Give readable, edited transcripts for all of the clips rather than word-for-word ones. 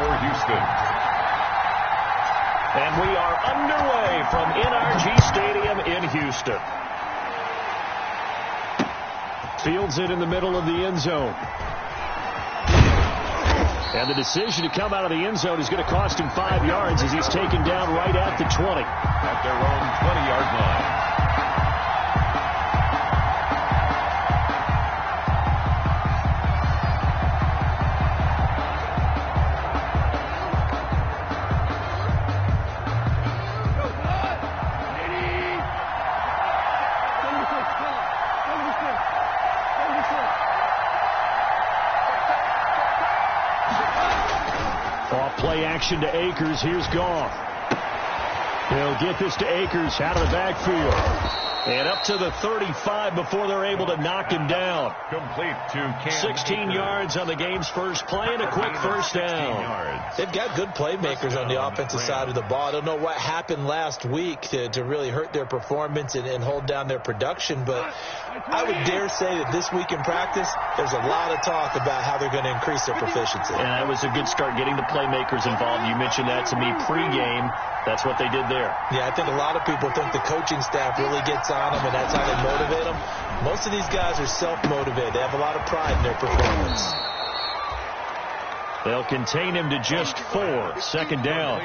for Houston. And we are underway from NRG Stadium in Houston. Fields it in the middle of the end zone. And the decision to come out of the end zone is going to cost him 5 yards as he's taken down right at the 20. At their own 20-yard line. Play action to Akers. Here's Goff. He'll get this to Akers out of the backfield. And up to the 35 before they're able to knock him down. Complete to Cam 16 Akers. yards on the game's first play and a quick first down. They've got good playmakers on the offensive side of the ball. I don't know what happened last week to really hurt their performance and hold down their production, but I would dare say that this week in practice, there's a lot of talk about how they're going to increase their proficiency. And that was a good start, getting the playmakers involved. You mentioned that to me pregame. That's what they did there. Yeah, I think a lot of people think the coaching staff really gets on them, and that's how they motivate them. Most of these guys are self-motivated. They have a lot of pride in their performance. They'll contain him to just 4. Second down.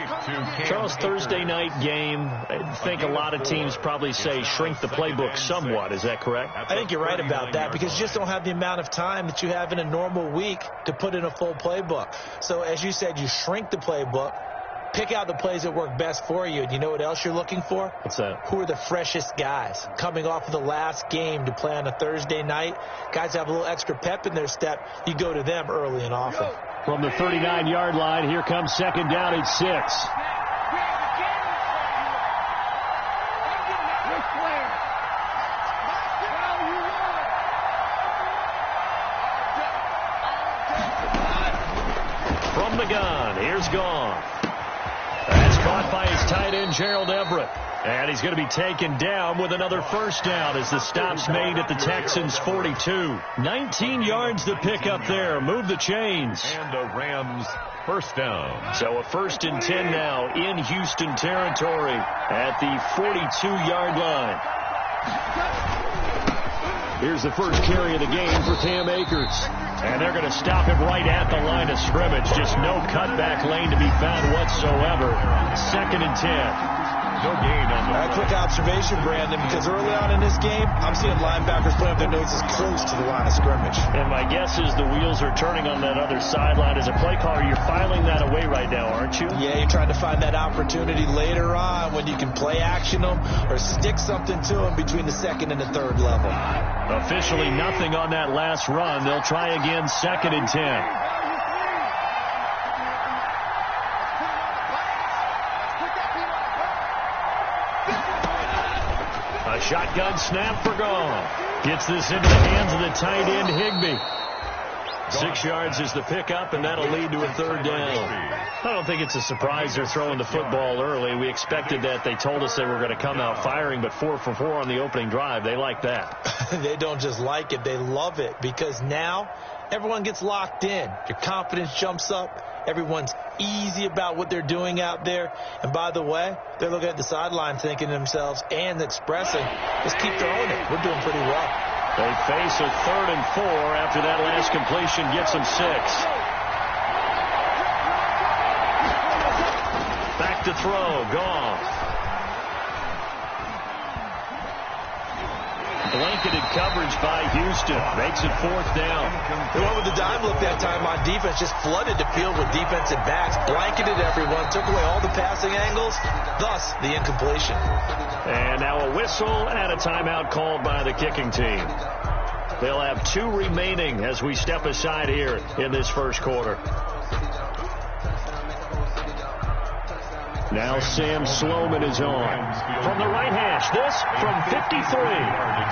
Charles, Thursday night game, I think a lot of teams probably say shrink the playbook somewhat. Is that correct? I think you're right about that because you just don't have the amount of time that you have in a normal week to put in a full playbook. So as you said, you shrink the playbook, pick out the plays that work best for you. And you know what else you're looking for? What's that? Who are the freshest guys coming off of the last game to play on a Thursday night? Guys have a little extra pep in their step. You go to them early and often. From the 39-yard line, here comes second down at 6. From the gun, here's Goff. That's caught by his tight end, Gerald Everett. And he's going to be taken down with another first down as the stop's made at the Texans' 42. 19 yards to pick up there. Move the chains. And a Rams first down. So a 1st and 10 now in Houston territory at the 42-yard line. Here's the first carry of the game for Cam Akers. And they're going to stop him right at the line of scrimmage. Just no cutback lane to be found whatsoever. 2nd and 10. No gain on the quick observation, Brandon, because early on in this game, I'm seeing linebackers putting up their noses close to the line of scrimmage. And my guess is the wheels are turning on that other sideline. As a play caller, you're filing that away right now, aren't you? Yeah, you're trying to find that opportunity later on when you can play action them or stick something to them between the 2nd and the 3rd level. Officially nothing on that last run. They'll try again, 2nd and 10. A shotgun snap for Goff. Gets this into the hands of the tight end, Higbee. 6 yards is the pickup, and that'll lead to a 3rd down. I don't think it's a surprise they're throwing the football early. We expected that. They told us they were going to come out firing, but 4 for 4 on the opening drive. They like that. They don't just like it. They love it because now everyone gets locked in. Your confidence jumps up. Everyone's easy about what they're doing out there. And by the way, they're looking at the sideline thinking to themselves and expressing, let's keep throwing it. We're doing pretty well. They face a 3rd and 4 after that last completion gets them 6. Back to throw. Goff. Blanketed coverage by Houston. Makes it 4th down. They went with the dime look that time on defense. Just flooded the field with defensive backs. Blanketed everyone. Took away all the passing angles. Thus, the incompletion. And now a whistle and a timeout called by the kicking team. They'll have 2 remaining as we step aside here in this first quarter. Now Sam Sloman is on. From the right hash, this from 53.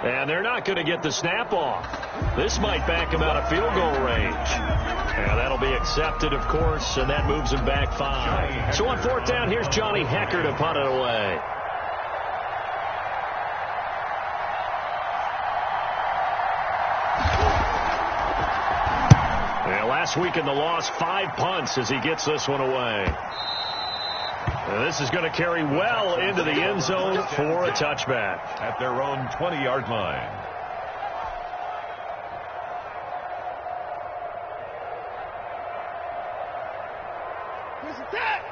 And they're not going to get the snap off. This might back him out of field goal range. And that'll be accepted, of course, and that moves him back 5. So on 4th down, here's Johnny Hecker to punt it away. And last week in the loss, 5 punts as he gets this one away. And this is going to carry well into the end zone for a touchback. At their own 20-yard line.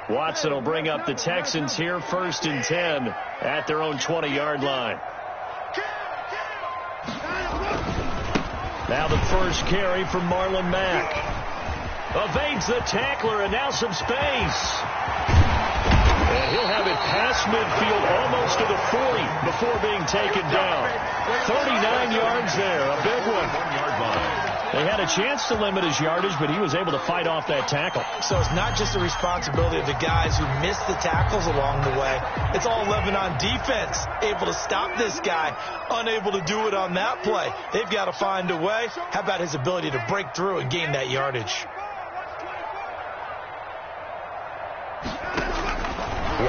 Watson will bring up the Texans here, 1st and 10 at their own 20-yard line. Now the first carry from Marlon Mack. Evades the tackler and now some space. And he'll have it past midfield almost to the 40 before being taken down. 39 yards there, a big one. 1-yard line. They had a chance to limit his yardage, but he was able to fight off that tackle. So it's not just the responsibility of the guys who missed the tackles along the way. It's all 11 on defense, able to stop this guy, unable to do it on that play. They've got to find a way. How about his ability to break through and gain that yardage?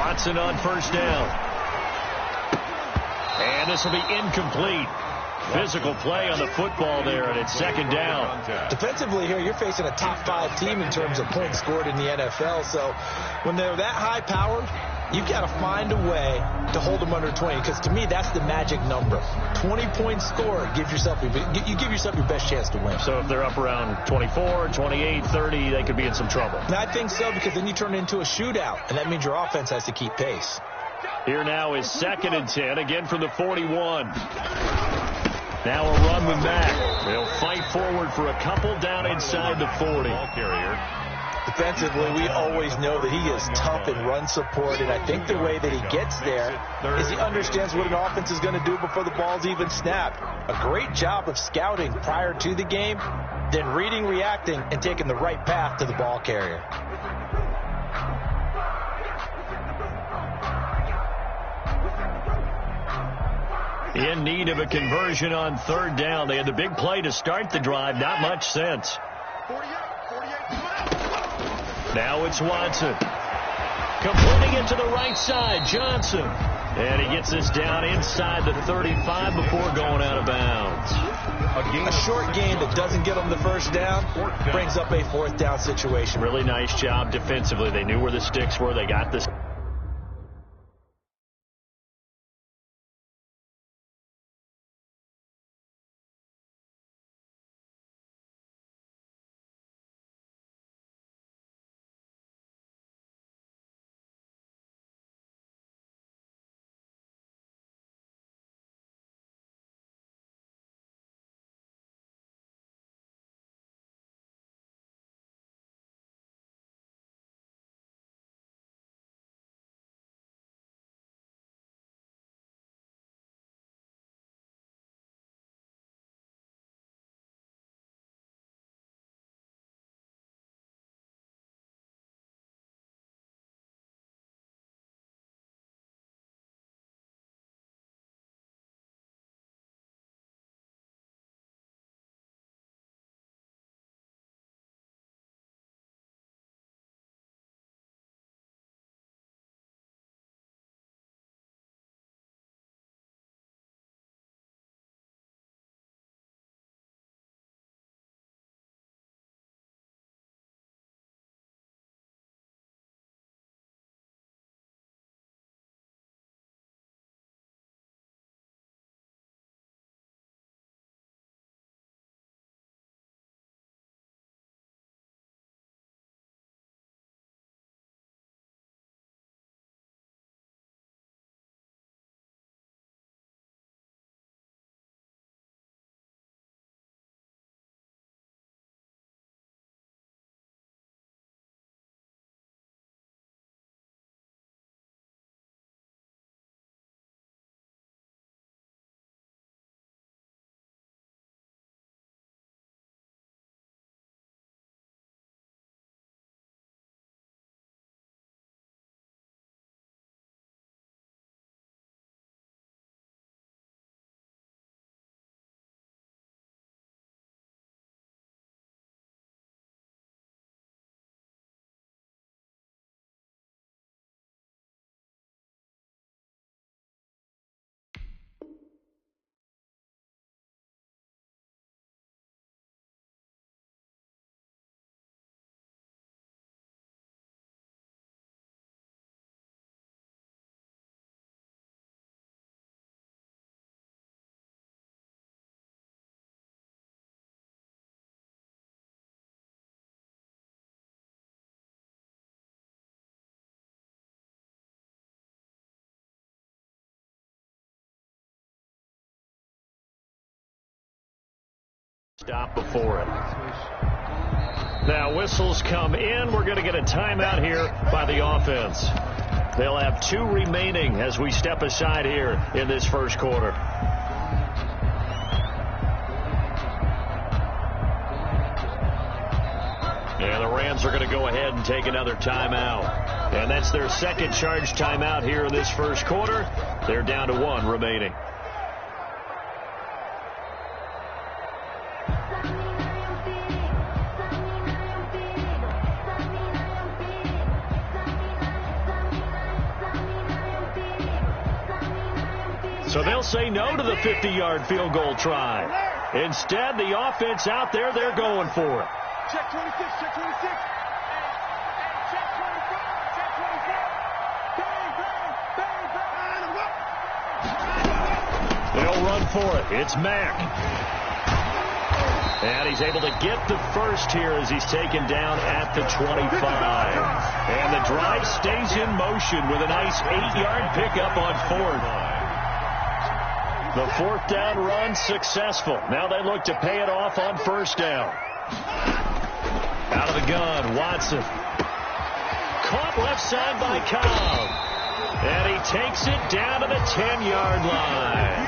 Watson on 1st down. And this will be incomplete. Physical play on the football there, and it's 2nd down. Defensively here, you're facing a top 5 team in terms of points scored in the NFL. So when they're that high powered, you've got to find a way to hold them under 20, because to me, that's the magic number. 20 points scored, you give yourself your best chance to win. So if they're up around 24, 28, 30, they could be in some trouble. And I think so, because then you turn it into a shootout, and that means your offense has to keep pace. Here now is 2nd and 10, again from the 41. Now a run with Mack. They'll fight forward for a couple down inside the 40. Ball carrier. Defensively, we always know that he is tough in run support, and I think the way that he gets there is he understands what an offense is going to do before the ball's even snapped. A great job of scouting prior to the game, then reading, reacting, and taking the right path to the ball carrier. In need of a conversion on 3rd down. They had the big play to start the drive. Not much sense. Now it's Watson. Completing it to the right side. Johnson. And he gets this down inside the 35 before going out of bounds. A short gain that doesn't get them the 1st down brings up a 4th down situation. Really nice job defensively. They knew where the sticks were. They got this. stop before it. Now whistles come in. We're going to get a timeout here by the offense. They'll have 2 remaining as we step aside here in this first quarter. And the Rams are going to go ahead and take another timeout. And that's their second charge timeout here in this first quarter. They're down to 1 remaining. So they'll say no to the 50-yard field goal try. Instead, the offense out there, they're going for it. Check 26, check 26. Hey, check 24, check 24. Bang, bang, bang, bang. They'll run for it. It's Mack. And he's able to get the first here as he's taken down at the 25. And the drive stays in motion with a nice 8-yard pickup on 4th. The 4th down run successful. Now they look to pay it off on 1st down. Out of the gun, Watson. Caught left side by Cobb. And he takes it down to the 10-yard line.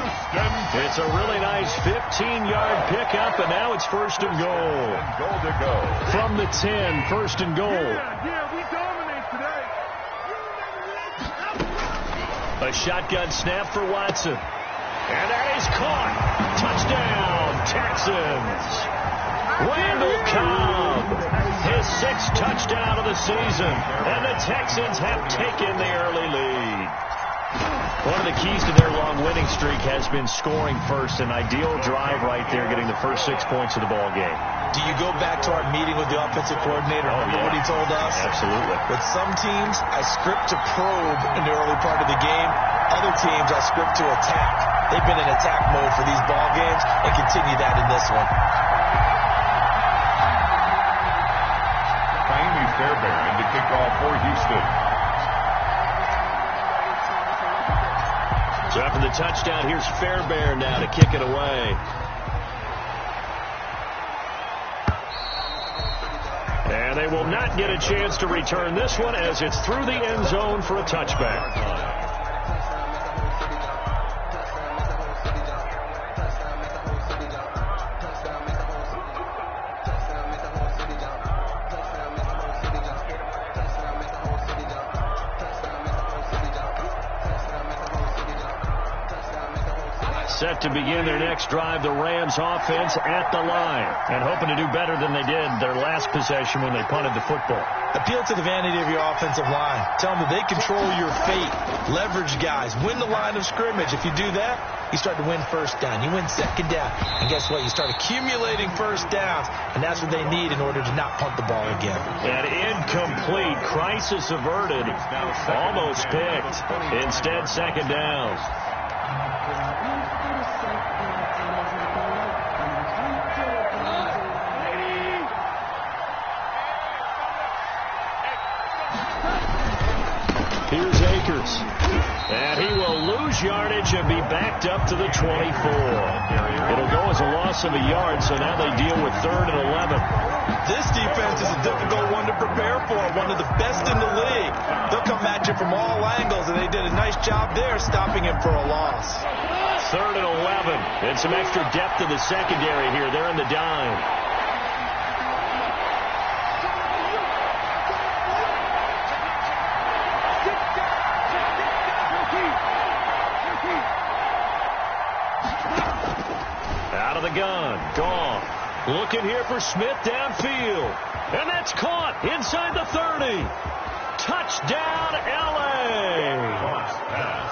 It's a really nice 15-yard pickup, and now it's 1st and goal. Goal to go. From the 10, 1st and goal. Yeah, we dominate today. A shotgun snap for Watson. And that is caught. Touchdown, Texans. Randall Cobb, his 6th touchdown of the season. And the Texans have taken the early lead. One of the keys to their long winning streak has been scoring first. An ideal drive right there, getting the first 6 points of the ball game. Do you go back to our meeting with the offensive coordinator? Remember what he told us? Absolutely. With some teams, I script to probe in the early part of the game. Other teams, I script to attack. They've been in attack mode for these ball games and continue that in this one. Fairbairn to kick off for Houston. So after the touchdown, here's Fairbairn now to kick it away. And they will not get a chance to return this one as it's through the end zone for a touchback. Set to begin their next drive, the Rams offense at the line and hoping to do better than they did their last possession when they punted the football. Appeal to the vanity of your offensive line. Tell them that they control your fate. Leverage guys. Win the line of scrimmage. If you do that, you start to win 1st down. You win 2nd down. And guess what? You start accumulating 1st downs. And that's what they need in order to not punt the ball again. And incomplete. Crisis averted. Almost picked. Instead, 2nd down. Here's Akers. And he will lose yardage and be backed up to the 24. It'll go as a loss of a yard, so now they deal with 3rd and 11. This defense is a difficult one to prepare for, one of the best in the league. They'll come at you from all angles, and they did a nice job there stopping him for a loss. 3rd and 11. And some extra depth in the secondary here. They're in the dime. Out of the gun. Gone. Looking here for Smith downfield. And that's caught inside the 30. Touchdown, L.A.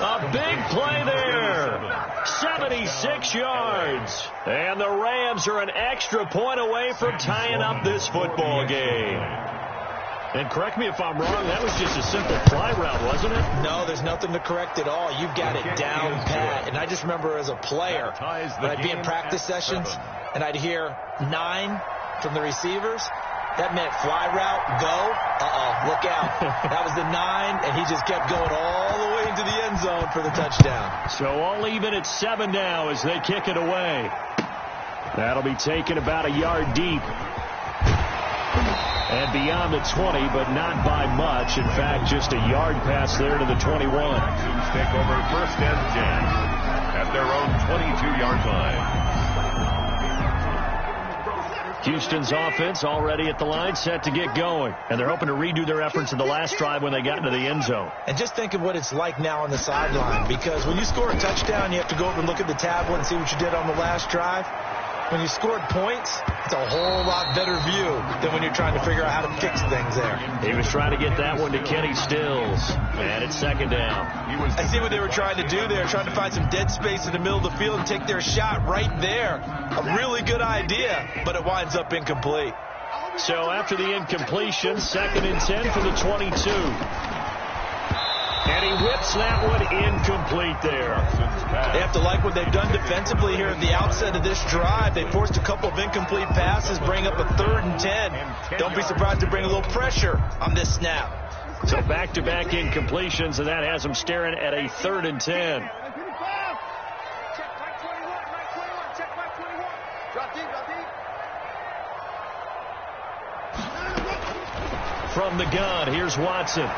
A big play there. 76 yards. And the Rams are an extra point away from tying up this football game. And correct me if I'm wrong, that was just a simple fly route, wasn't it? No, there's nothing to correct at all. You've got it down pat. And I just remember as a player, when I'd be in practice sessions, and I'd hear 9 from the receivers, that meant fly route, go, look out. That was the 9, and he just kept going all the way into the end zone for the touchdown. So all even at 7 now as they kick it away. That'll be taken about a yard deep. And beyond the 20, but not by much. In fact, just a yard pass there to the 21. Texans take over first and 10 at their own 22-yard line. Houston's offense already at the line, set to get going. And they're hoping to redo their efforts in the last drive when they got into the end zone. And just think of what it's like now on the sideline, because when you score a touchdown, you have to go over and look at the tablet and see what you did on the last drive. When you scored points, it's a whole lot better view than when you're trying to figure out how to fix things there. He was trying to get that one to Kenny Stills. And it's second down. I see what they were trying to do there, trying to find some dead space in the middle of the field and take their shot right there. A really good idea, but it winds up incomplete. So after the incompletion, second and 10 for the 22. And he whips that one incomplete there. They have to like what they've done defensively here at the outset of this drive. They forced a couple of incomplete passes, bring up a 3rd and 10. Don't be surprised to bring a little pressure on this snap. So back-to-back incompletions, and that has them staring at a 3rd and 10. From the gun, here's Watson.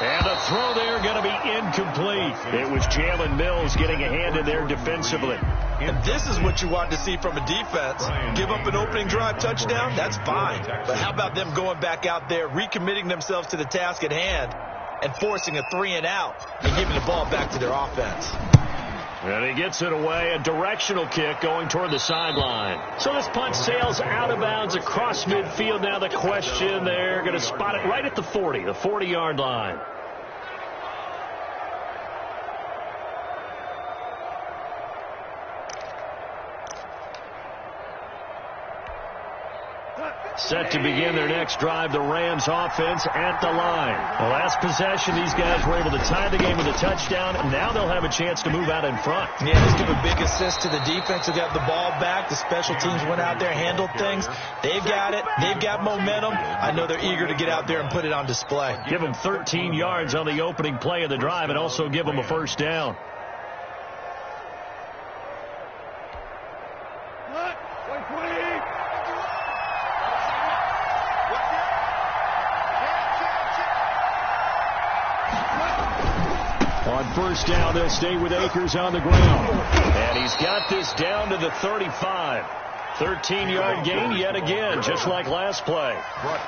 And the throw there going to be incomplete. It was Jalen Mills getting a hand in there defensively. And this is what you want to see from a defense. Give up an opening drive touchdown, that's fine. But how about them going back out there, recommitting themselves to the task at hand, and forcing a 3-and-out and giving the ball back to their offense. And he gets it away, a directional kick going toward the sideline. So this punt sails out of bounds across midfield. Now the question, they're going to spot it right at the 40, the 40-yard line. Set to begin their next drive, the Rams offense at the line. The last possession, these guys were able to tie the game with a touchdown, and now they'll have a chance to move out in front. Yeah, just give a big assist to the defense who got the ball back. The special teams went out there, handled things. They've got it. They've got momentum. I know they're eager to get out there and put it on display. Give them 13 yards on the opening play of the drive and also give them a first down. On first down, they'll stay with Akers on the ground. And he's got this down to the 35. 13-yard gain yet again, just like last play.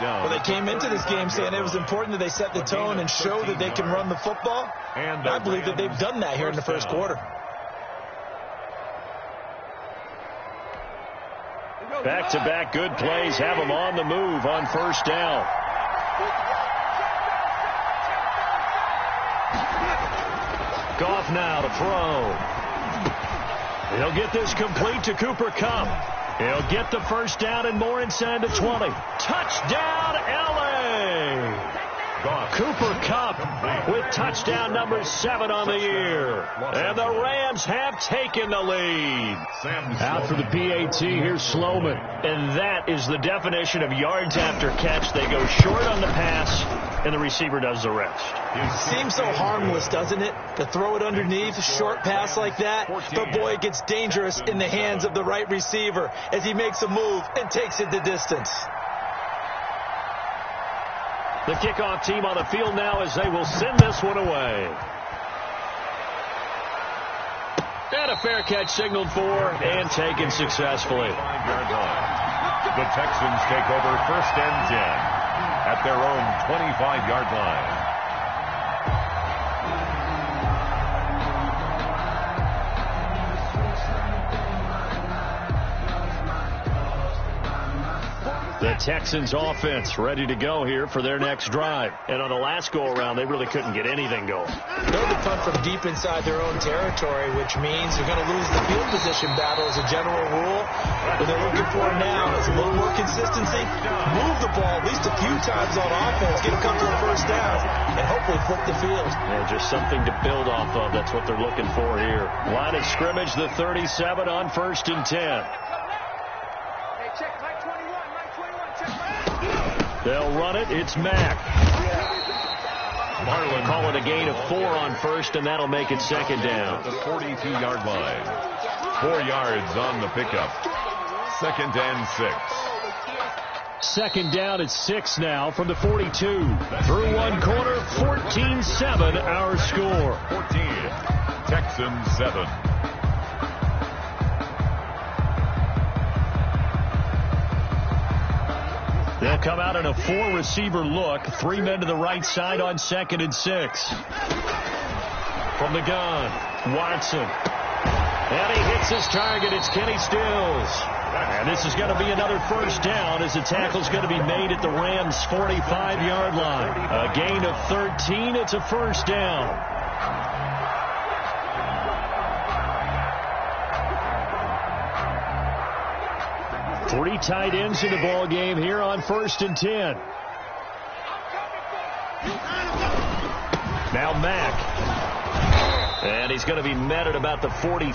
Well, they came into this game saying it was important that they set the tone and show that they can run the football. And I believe that they've done that here in the first quarter. Back-to-back good plays have them on the move on first down. Goff now to throw. He'll get this complete to Cooper Kupp. He'll get the first down and more inside the 20. Touchdown, L.A. Cooper Kupp with touchdown number 7 on the year. And the Rams have taken the lead. Out for the PAT, here's Sloman. And that is the definition of yards after catch. They go short on the pass, and the receiver does the rest. It seems so harmless, doesn't it? To throw it underneath, a short pass like that. But, boy, it gets dangerous in the hands of the right receiver as he makes a move and takes it the distance. The kickoff team on the field now as they will send this one away. And a fair catch signaled for and taken successfully. The Texans take over first and 10 at their own 25-yard line. The Texans offense ready to go here for their next drive. And on the last go-around, they really couldn't get anything going. They'll be punt from deep inside their own territory, which means they're going to lose the field position battle as a general rule. What they're looking for now is a little more consistency, move the ball at least a few times on offense, get a couple of first downs, and hopefully flip the field. Yeah, just something to build off of. That's what they're looking for here. Line of scrimmage, the 37 on first and 10. They'll run it. It's Mack. Marlin calling a gain of 4 on first, and that'll make it second down. The 42-yard line. 4 yards on the pickup. second and 6. Second down at 6 now from the 42. Through one quarter, 14-7 our score. 14. Texans 7. They'll come out in a 4-receiver look. 3 men to the right side on second and 6. From the gun, Watson. And he hits his target. It's Kenny Stills. And this is going to be another first down as the tackle's going to be made at the Rams' 45-yard line. A gain of 13. It's a first down. Three tight ends in the ball game here on 1st and 10. Now Mack. And he's going to be met at about the 43.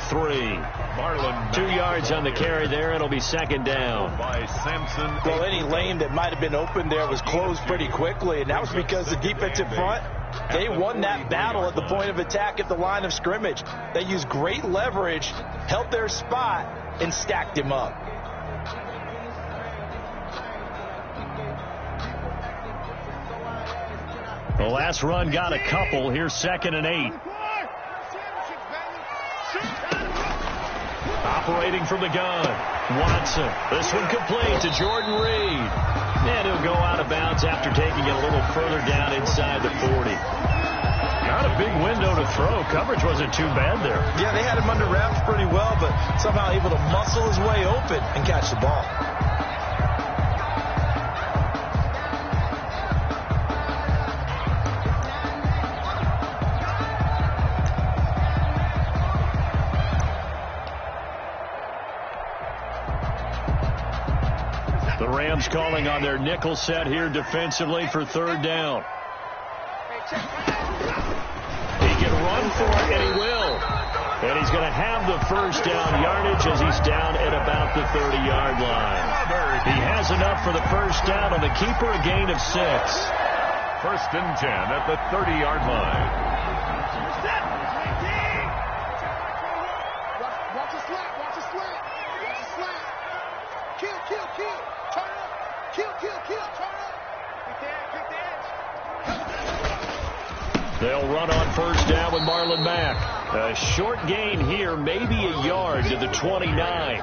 Marlon 2 yards on the carry there, and it'll be second down. By Sampson. Well, any lane that might have been open there was closed pretty quickly, and that was because the defensive front, they won that battle at the point of attack at the line of scrimmage. They used great leverage, held their spot, and stacked him up. The last run got a couple. Here's 2nd and 8. Operating from the gun, Watson. This one complete to Jordan Reed. And he'll go out of bounds after taking it a little further down inside the 40. Not a big window to throw. Coverage wasn't too bad there. Yeah, they had him under wraps pretty well, but somehow able to muscle his way open and catch the ball. The Rams calling on their nickel set here defensively for 3rd down. He can run for it, and he will. And he's going to have the first down yardage as he's down at about the 30-yard line. He has enough for the first down on the keeper, a gain of 6. 1st and 10 at the 30-yard line. Watch the slant. Watch the slant. Watch the slant. Kill. Turn up. Kill. Turn up. Quick edge. They'll run on first down with Marlon Mack. A short gain here, maybe a yard to the 29.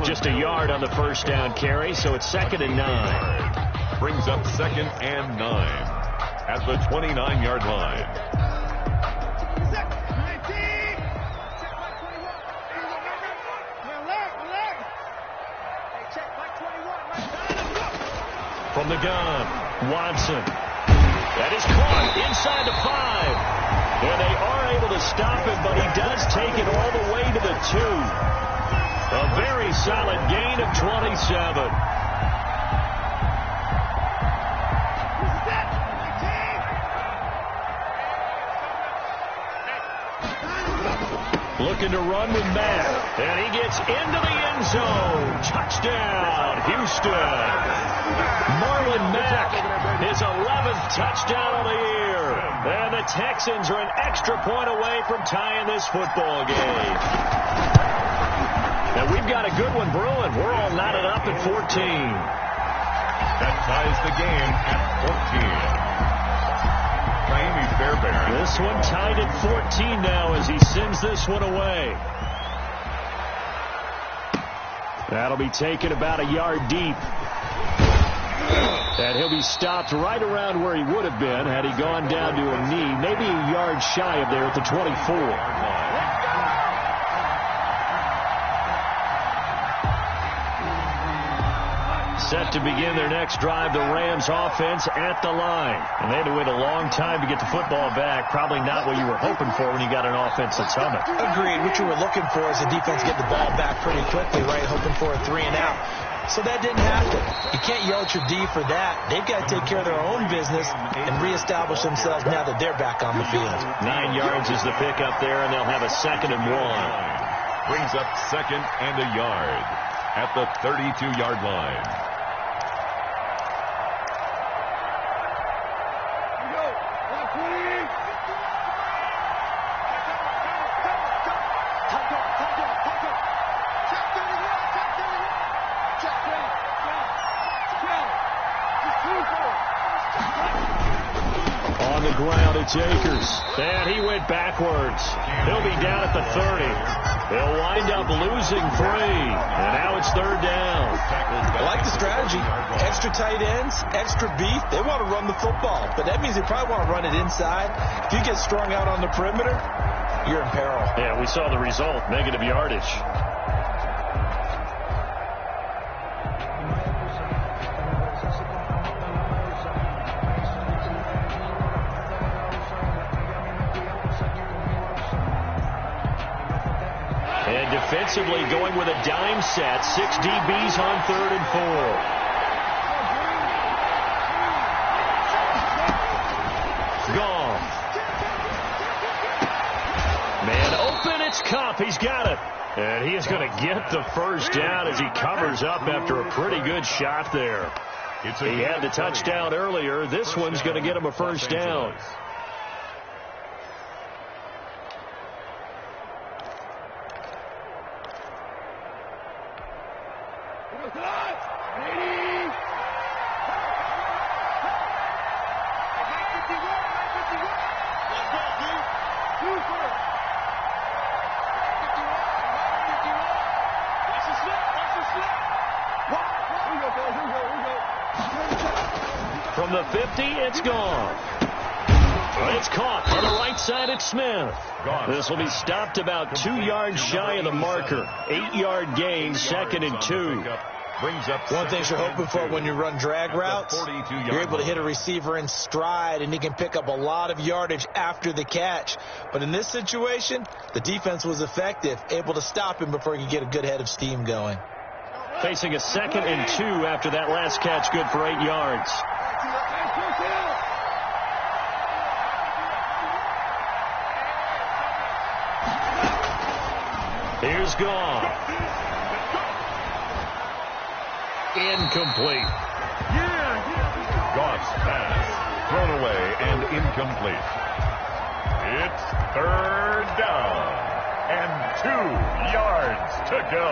Just a yard on the first down carry, so it's 2nd and 9. Brings up 2nd and 9 at the 29-yard line. From the gun, Watson. That is caught inside the 5. And they are able to stop him, but he does take it all the way to the 2. A very solid gain of 27. Looking to run with Matt, and he gets into the end zone. Touchdown, Houston. Marlon Mack, his 11th touchdown of the year. And the Texans are an extra point away from tying this football game. And we've got a good one brewing. We're all knotted up at 14. That ties the game at 14. Miami Fairbairn. This one tied at 14 now as he sends this one away. That'll be taken about a yard deep. And he'll be stopped right around where he would have been had he gone down to a knee, maybe a yard shy of there at the 24. Set to begin their next drive, the Rams offense at the line. And they had to wait a long time to get the football back. Probably not what you were hoping for when you got an offense that's humming. Agreed. What you were looking for is the defense get the ball back pretty quickly, right? Hoping for a 3 and out. So that didn't happen. You can't yell at your D for that. They've got to take care of their own business and reestablish themselves now that they're back on the field. 9 yards is the pickup there, and they'll have a 2nd and 1. Brings up 2nd and a yard at the 32-yard line. On the ground, it's Akers. And he went backwards. He'll be down at the 30. They'll wind up losing 3. And now it's third down. I like the strategy. Extra tight ends, extra beef. They want to run the football. But that means they probably want to run it inside. If you get strung out on the perimeter, you're in peril. Yeah, we saw the result. Negative yardage. And defensively going with a dime set. 6 DBs on 3rd and 4. Gone. Man open, it's Cup. He's got it. And he is going to get the first down as he covers up after a pretty good shot there. He had the touchdown earlier. This one's going to get him a first down. From the 50, it's gone. It's caught on the right side. It's Smith. This will be stopped about 2 yards shy of the marker. 8-yard gain, 2nd and 2. One thing you're hoping for when you run drag routes, you're able to hit a receiver in stride, and he can pick up a lot of yardage after the catch. But in this situation, the defense was effective, able to stop him before he could get a good head of steam going. Facing a 2nd and 2 after that last catch, good for 8 yards. Here's Goff. Incomplete. Goff's pass thrown away and incomplete. It's 3rd down and 2 yards to go.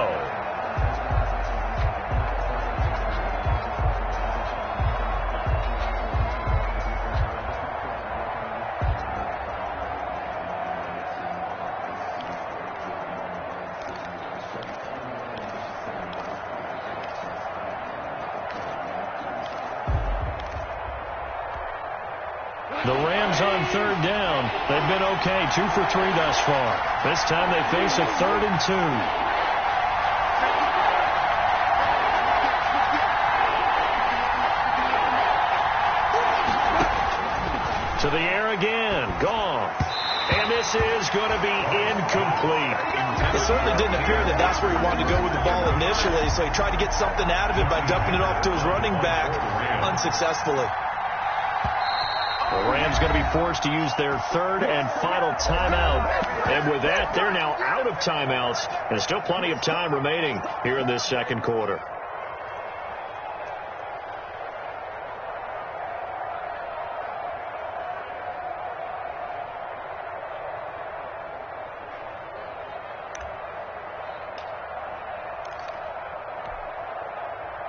The Rams on 3rd down. They've been okay, 2 for 3 thus far. This time they face a 3rd and 2. To the air again. Gone. And this is going to be incomplete. It certainly didn't appear that that's where he wanted to go with the ball initially, so he tried to get something out of it by dumping it off to his running back unsuccessfully. The Rams going to be forced to use their 3rd and final timeout. And with that, they're now out of timeouts. And still plenty of time remaining here in this 2nd quarter.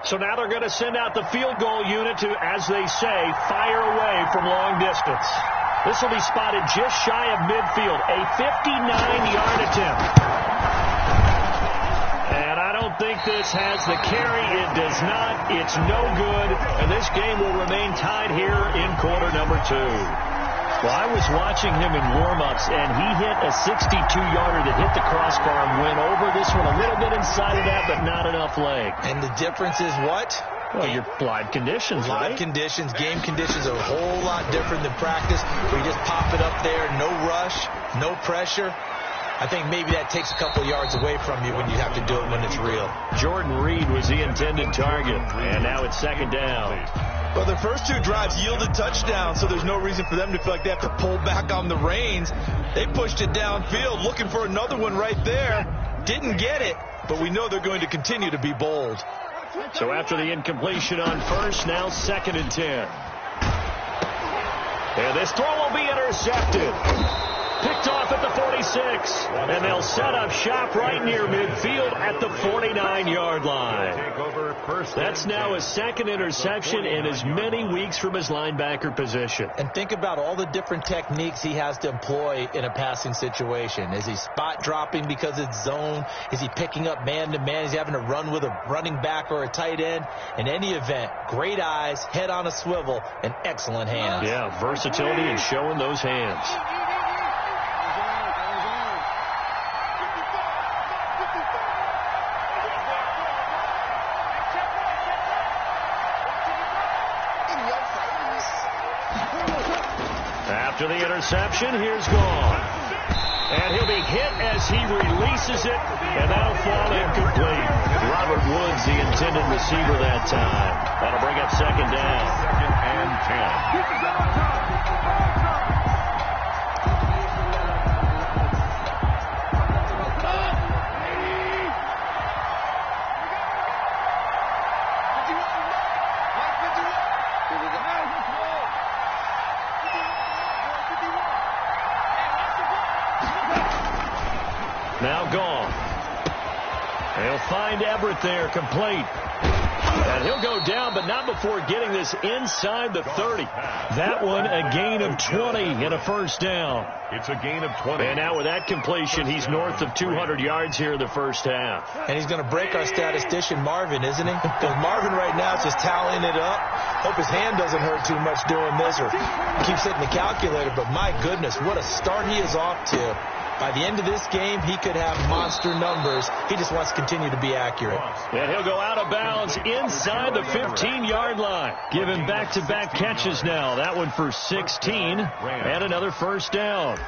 So now they're going to send out the field goal unit to, as they say, fire away from long distance. This will be spotted just shy of midfield, a 59-yard attempt. And I don't think this has the carry. It does not. It's no good. And this game will remain tied here in quarter number 2. Well, I was watching him in warm-ups, and he hit a 62-yarder that hit the crossbar and went over. This one a little bit inside of that, but not enough leg. And the difference is what? Well, your live conditions, right? Live conditions, game conditions are a whole lot different than practice, where you just pop it up there, no rush, no pressure. I think maybe that takes a couple yards away from you when you have to do it when it's real. Jordan Reed was the intended target, and now it's 2nd down. Well, their first 2 drives yielded touchdowns, so there's no reason for them to feel like they have to pull back on the reins. They pushed it downfield, looking for another one right there. Didn't get it, but we know they're going to continue to be bold. So after the incompletion on 1st, now 2nd and 10. And this throw will be intercepted. Picked off at the 46. And they'll set up shop right near midfield at the 49-yard line. That's now his second interception in as many weeks from his linebacker position. And think about all the different techniques he has to employ in a passing situation. Is he spot dropping because it's zone? Is he picking up man-to-man? Is he having to run with a running back or a tight end? In any event, great eyes, head on a swivel, and excellent hands. Yeah, versatility and showing those hands. After the interception, here's Gone. And he'll be hit as he releases it, and that'll fall incomplete. Robert Woods, the intended receiver that time. That'll bring up second down. 2nd and 10. Now Gone. They'll find Everett there, complete. And he'll go down, but not before getting this inside the 30. That one a gain of 20 and a first down. It's a gain of 20. And now with that completion, he's north of 200 yards here in the first half. And he's going to break our statistician Marvin, isn't he? Because Marvin right now is just tallying it up. Hope his hand doesn't hurt too much doing this or keeps hitting the calculator. But my goodness, what a start he is off to. By the end of this game, he could have monster numbers. He just wants to continue to be accurate. And he'll go out of bounds inside the 15-yard line. Give him back-to-back catches now. That one for 16 and another first down.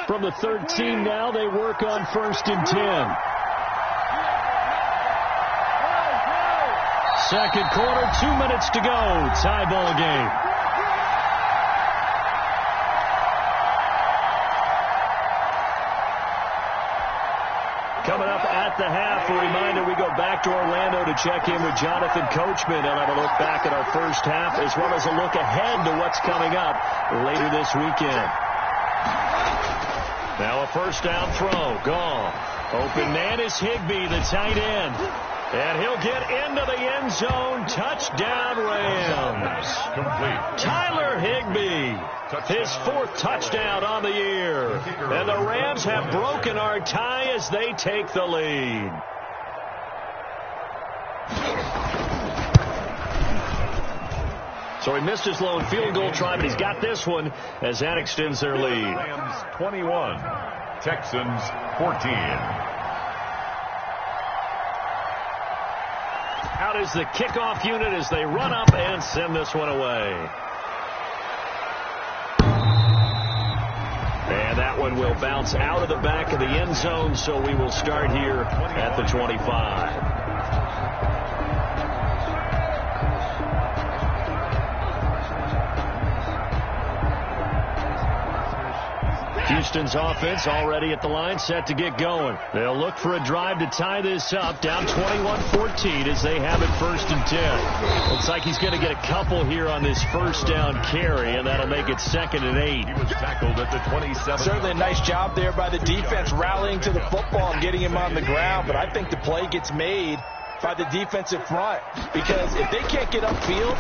From the 13 now, they work on 1st and 10. Second quarter, 2 minutes to go. Tie ball game. Coming up at the half, a reminder, we go back to Orlando to check in with Jonathan Coachman and have a look back at our first half as well as a look ahead to what's coming up later this weekend. Now a first down throw. Gone. Open man is Higbee, the tight end. And he'll get into the end zone. Touchdown, Rams. Complete. Tyler Higbee. His 4th touchdown on the year. And the Rams have broken our tie as they take the lead. So he missed his lone field goal try, but he's got this one as that extends their lead. Rams 21, Texans 14. Out is the kickoff unit as they run up and send this one away. And that one will bounce out of the back of the end zone, so we will start here at the 25. Houston's offense already at the line, set to get going. They'll look for a drive to tie this up, down 21-14 as they have it 1st and 10. Looks like he's going to get a couple here on this first down carry, and that'll make it 2nd and 8. He was tackled at the 27. Certainly a nice job there by the defense rallying to the football and getting him on the ground, but I think the play gets made by the defensive front, because if they can't get upfield,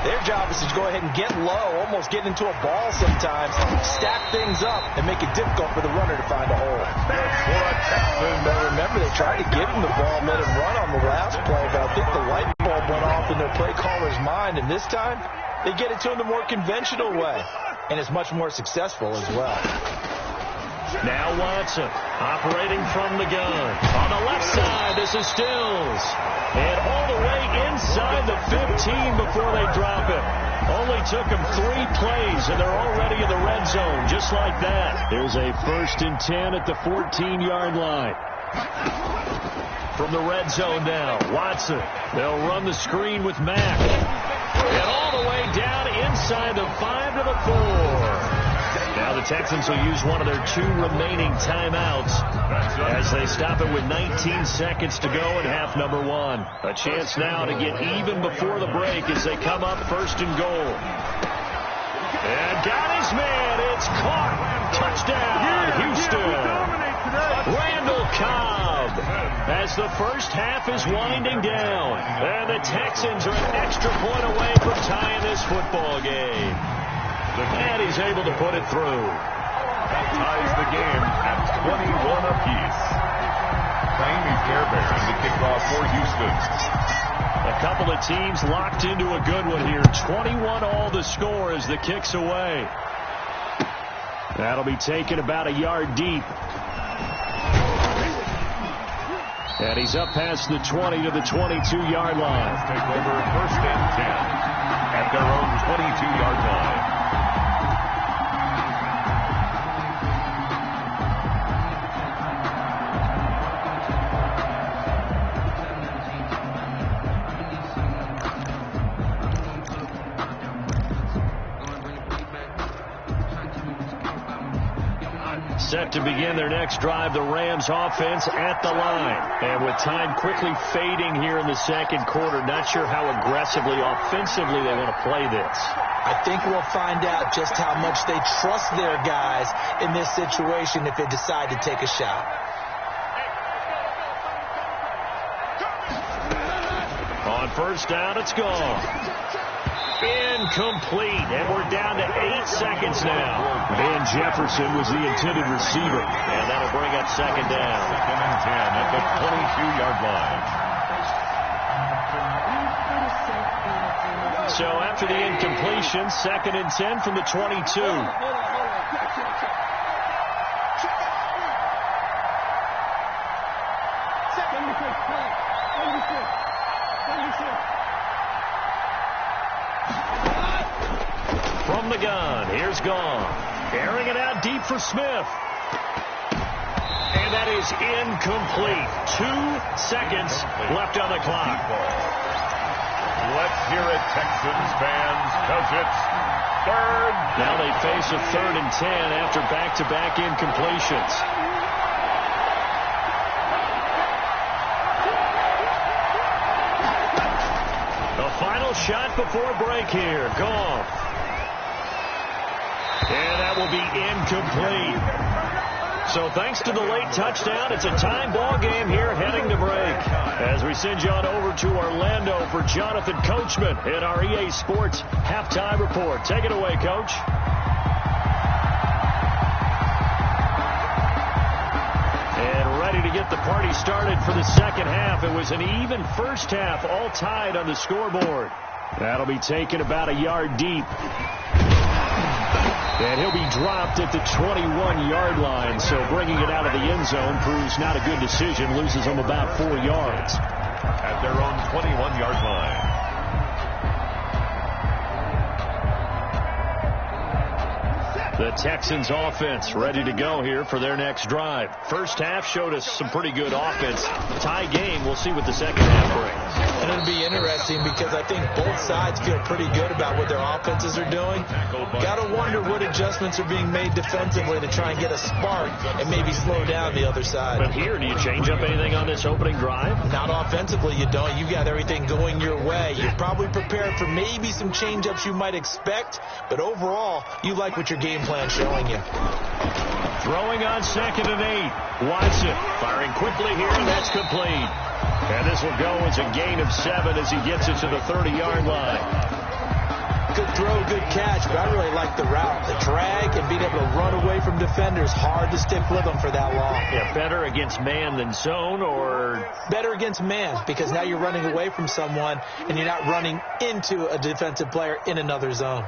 their job is to go ahead and get low, almost get into a ball sometimes, stack things up, and make it difficult for the runner to find a hole. But remember, they tried to give him the ball, let him run on the last play, but I think the light bulb went off in their play caller's mind, and this time, they get it to him the more conventional way, and it's much more successful as well. Now Watson operating from the gun. On the left side, this is Stills. And all the way inside the 15 before they drop it. Only took them 3 plays, and they're already in the red zone, just like that. There's a 1st and 10 at the 14-yard line. From the red zone now, Watson. They'll run the screen with Mack. And all the way down inside the 5 to the 4. Now the Texans will use one of their 2 remaining timeouts as they stop it with 19 seconds to go in half number 1. A chance now to get even before the break as they come up 1st and goal. And got his man. It's caught. Touchdown, Houston. Randall Cobb as the first half is winding down. And the Texans are an extra point away from tying this football game. And he's able to put it through. That ties the game at 21 apiece. Miami Fair Bears the kickoff for Houston. A couple of teams locked into a good one here. 21 all the score as the kick's away. That'll be taken about a yard deep. And he's up past the 20 to the 22-yard line. Take over first and 10 at their own 22-yard line. Set to begin their next drive, the Rams offense at the line. And with time quickly fading here in the second quarter, not sure how aggressively, offensively they want to play this. I think we'll find out just how much they trust their guys in this situation if they decide to take a shot. On first down, it's gone. Incomplete, and we're down to 8 seconds now. Van Jefferson was the intended receiver, and that'll bring up second down. Second and 10 at the 22-yard line. So after the incompletion, second and 10 from the 22. From the gun, here's Gone. Airing it out deep for Smith. And that is incomplete. 2 seconds left on the clock. Let's hear it, Texans fans, because it's third. Now they face a 3rd and 10 after back-to-back incompletions. The final shot before break here. Gone. And that will be incomplete. So thanks to the late touchdown, it's a time ball game here heading to break. As we send you on over to Orlando for Jonathan Coachman in our EA Sports Halftime Report. Take it away, Coach. And ready to get the party started for the second half. It was an even first half, all tied on the scoreboard. That'll be taken about a yard deep. And he'll be dropped at the 21-yard line, so bringing it out of the end zone proves not a good decision, loses them about 4 yards. At their own 21-yard line. The Texans offense ready to go here for their next drive. First half showed us some pretty good offense. Tie game, we'll see what the second half brings. And it'll be interesting because I think both sides feel pretty good about what their offenses are doing. Got to wonder what adjustments are being made defensively to try and get a spark and maybe slow down the other side. But here, do you change up anything on this opening drive? Not offensively, you don't. You got everything going your way. You're probably prepared for maybe some change-ups you might expect, but overall, you like what your game plan showing you. Throwing on 2nd and 8. Watson firing quickly here, and that's complete. And this will go as a gain of 7 as he gets it to the 30-yard line. Good throw, good catch, but I really like the route. The drag and being able to run away from defenders. Hard to stick with them for that long. Yeah, better against man than zone, or? Better against man, because now you're running away from someone and you're not running into a defensive player in another zone.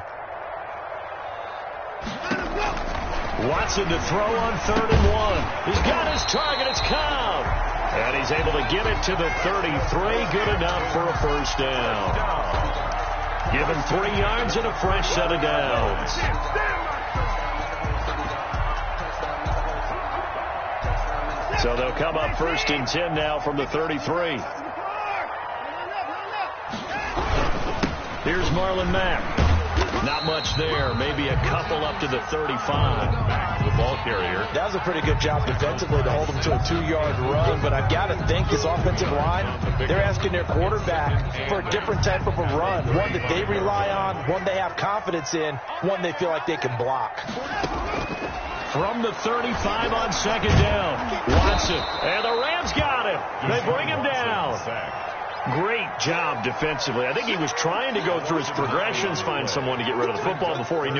Watson to throw on 3rd and 1. He's got his target. It's Cobb. And he's able to get it to the 33. Good enough for a first down. Give him 3 yards and a fresh set of downs. So they'll come up 1st and 10 now from the 33. Here's Marlon Mack. Not much there. Maybe a couple up to the 35. Back to the ball carrier. That was a pretty good job defensively to hold them to a 2-yard run, but I've got to think this offensive line, they're asking their quarterback for a different type of a run, one that they rely on, one they have confidence in, one they feel like they can block. From the 35 on second down, Watson, and the Rams got him. They bring him down. Great job defensively. I think he was trying to go through his progressions, find someone to get rid of the football before he knew